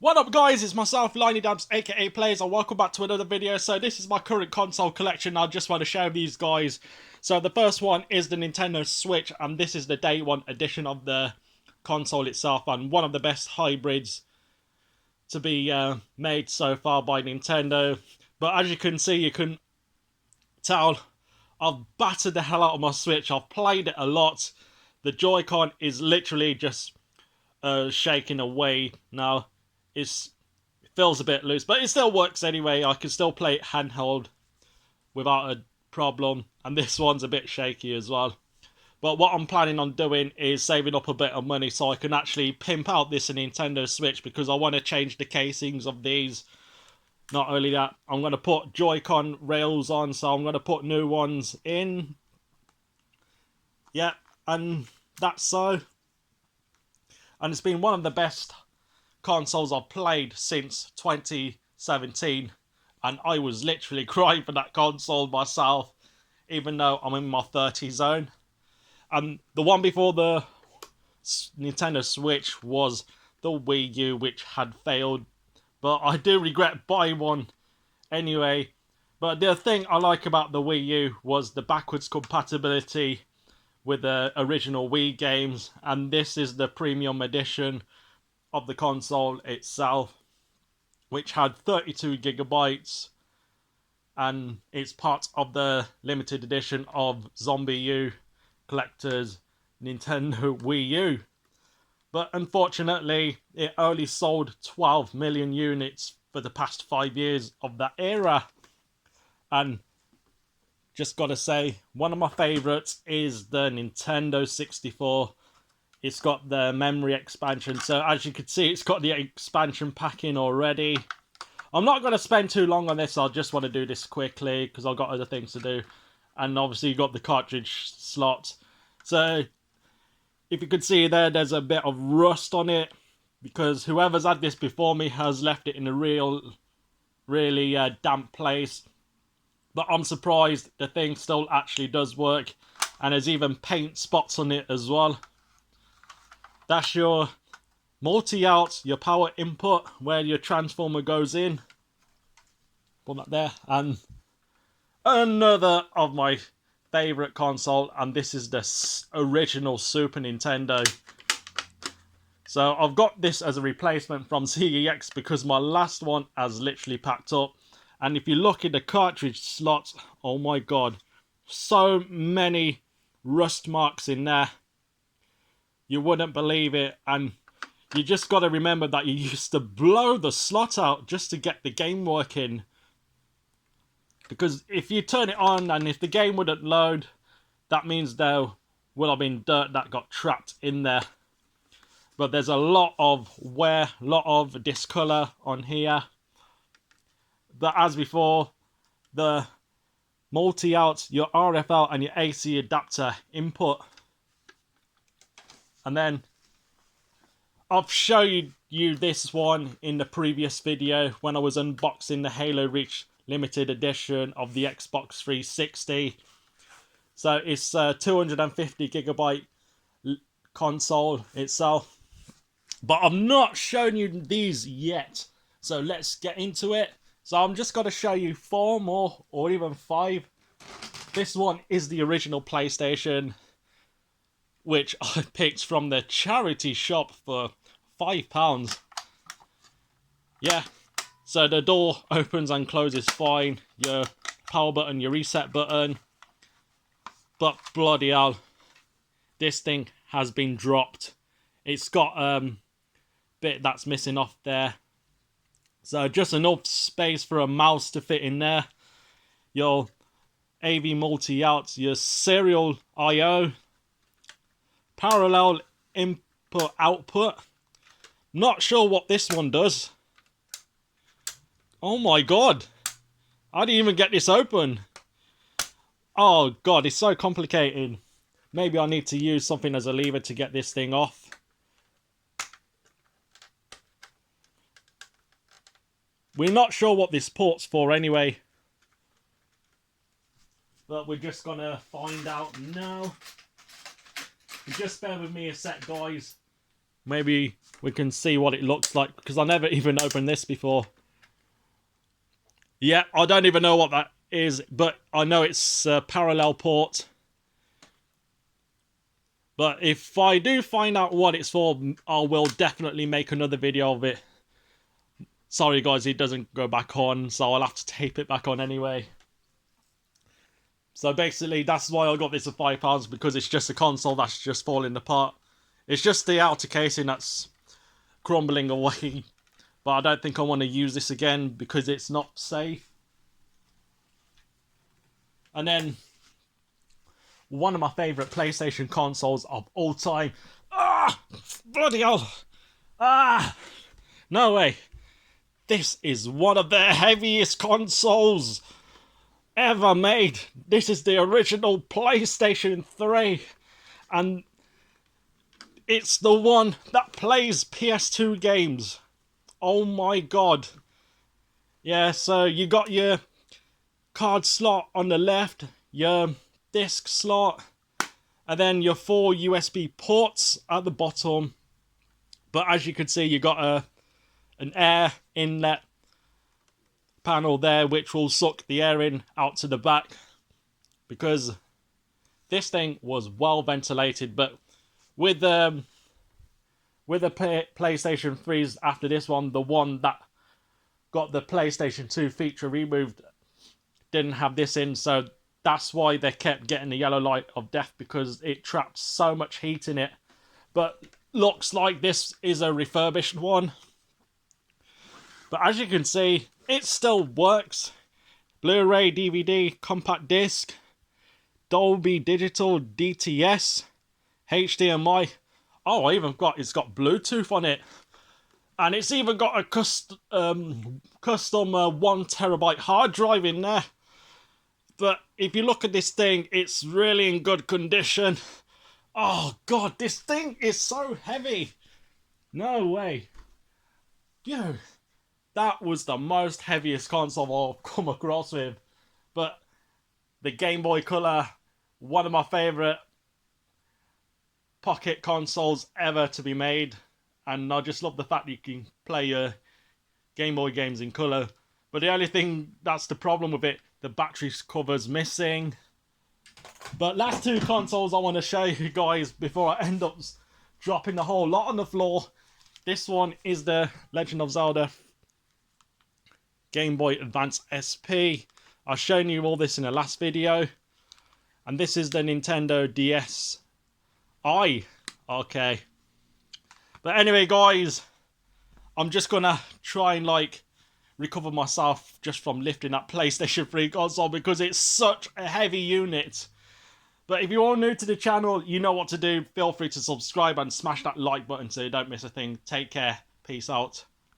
What up guys, it's myself, LineyDabs aka Plays, and welcome back to another video. So this is my current console collection. I just want to share with these guys. So the first one is the Nintendo Switch, and this is the day one edition of the console itself, and one of the best hybrids to be made so far by Nintendo. But as you can see, you can tell I've battered the hell out of my Switch. I've played it a lot. The Joy-Con is literally just shaking away now. It feels a bit loose, but it still works anyway. I can still play it handheld without a problem, and this one's a bit shaky as well. But what I'm planning on doing is saving up a bit of money so I can actually pimp out this Nintendo Switch, because I want to change the casings of these. Not only that, I'm going to put Joy-Con rails on, so I'm going to put new ones in. Yeah, and that's so. And it's been one of the best consoles I've played since 2017, and I was literally crying for that console myself, even though I'm in my 30 zone. And the one before the Nintendo Switch was the Wii U, which had failed, but I do regret buying one anyway. But the thing I like about the Wii U was the backwards compatibility with the original Wii games, and this is the premium edition of the console itself, which had 32 gigabytes, and it's part of the limited edition of Zombie U Collector's Nintendo Wii U. But unfortunately, it only sold 12 million units for the past 5 years of that era. And just gotta say, one of my favourites is the Nintendo 64. It's got the memory expansion, so as you can see, it's got the expansion pack in already. I'm not going to spend too long on this. I just want to do this quickly because I've got other things to do. And obviously you got the cartridge slot. So if you can see there, there's a bit of rust on it, because whoever's had this before me has left it in a really damp place. But I'm surprised the thing still actually does work, and there's even paint spots on it as well. That's your multi-out, your power input, where your transformer goes in. Put that there. And another of my favourite console, and this is the original Super Nintendo. So I've got this as a replacement from CEX because my last one has literally packed up. And if you look at the cartridge slots, oh my god, so many rust marks in there. You wouldn't believe it, and you just got to remember that you used to blow the slot out just to get the game working. Because if you turn it on and if the game wouldn't load, that means there would have been dirt that got trapped in there. But there's a lot of wear, a lot of discolor on here. But as before, the multi-out, your RFL and your AC adapter input. And then I've shown you this one in the previous video when I was unboxing the Halo Reach limited edition of the Xbox 360. So it's a 250 gigabyte console itself. But I've not shown you these yet. So let's get into it. So I'm just going to show you 4 more, or even 5. This one is the original PlayStation, which I picked from the charity shop for £5. Yeah, so the door opens and closes fine. Your power button, your reset button. But bloody hell, this thing has been dropped. It's got a bit that's missing off there. So just enough space for a mouse to fit in there. Your AV multi-out, your serial I/O. Parallel input output. Not sure what this one does. Oh my god. I didn't even get this open. Oh god, it's so complicated. Maybe I need to use something as a lever to get this thing off. We're not sure what this port's for anyway. But we're just gonna find out now. Just bear with me a sec, guys. maybe we can see what it looks like, because I never even opened this before. Yeah, I don't even know what that is, but I know it's a parallel port. But if I do find out what it's for, I will definitely make another video of it. Sorry guys, it doesn't go back on, so I'll have to tape it back on anyway. So basically, that's why I got this at £5, because it's just a console that's just falling apart. It's just the outer casing that's crumbling away. But I don't think I want to use this again because it's not safe. And then, one of my favourite PlayStation consoles of all time. Ah! Bloody hell! Ah! No way! This is one of the heaviest consoles ever made. This is the original PlayStation 3. And it's the one that plays PS2 games. Oh my god. Yeah, so you got your card slot on the left, your disc slot, and then your 4 USB ports at the bottom. But as you can see, you got an air inlet panel there, which will suck the air in out to the back, because this thing was well ventilated. But with the PlayStation 3s after this one, the one that got the PlayStation 2 feature removed didn't have this in, so that's why they kept getting the yellow light of death, because it trapped so much heat in it. But looks like this is a refurbished one. But as you can see, it still works. Blu-ray, DVD, compact disc, Dolby Digital, DTS, HDMI. Oh, it's got Bluetooth on it. And it's even got a custom 1TB hard drive in there. But if you look at this thing, it's really in good condition. Oh god, this thing is so heavy. No way. Yo, that was the most heaviest console I've come across with. But the Game Boy Color, one of my favourite pocket consoles ever to be made. And I just love the fact that you can play your Game Boy games in colour. But the only thing that's the problem with it, the battery cover's missing. But last two consoles I want to show you guys before I end up dropping the whole lot on the floor. This one is the Legend of Zelda Game Boy Advance SP. I've shown you all this in the last video. And this is the Nintendo DSi. Okay. But anyway guys, I'm just gonna try and recover myself just from lifting that PlayStation 3 console, because it's such a heavy unit. But if you're all new to the channel, you know what to do. Feel free to subscribe and smash that like button so you don't miss a thing. Take care. Peace out.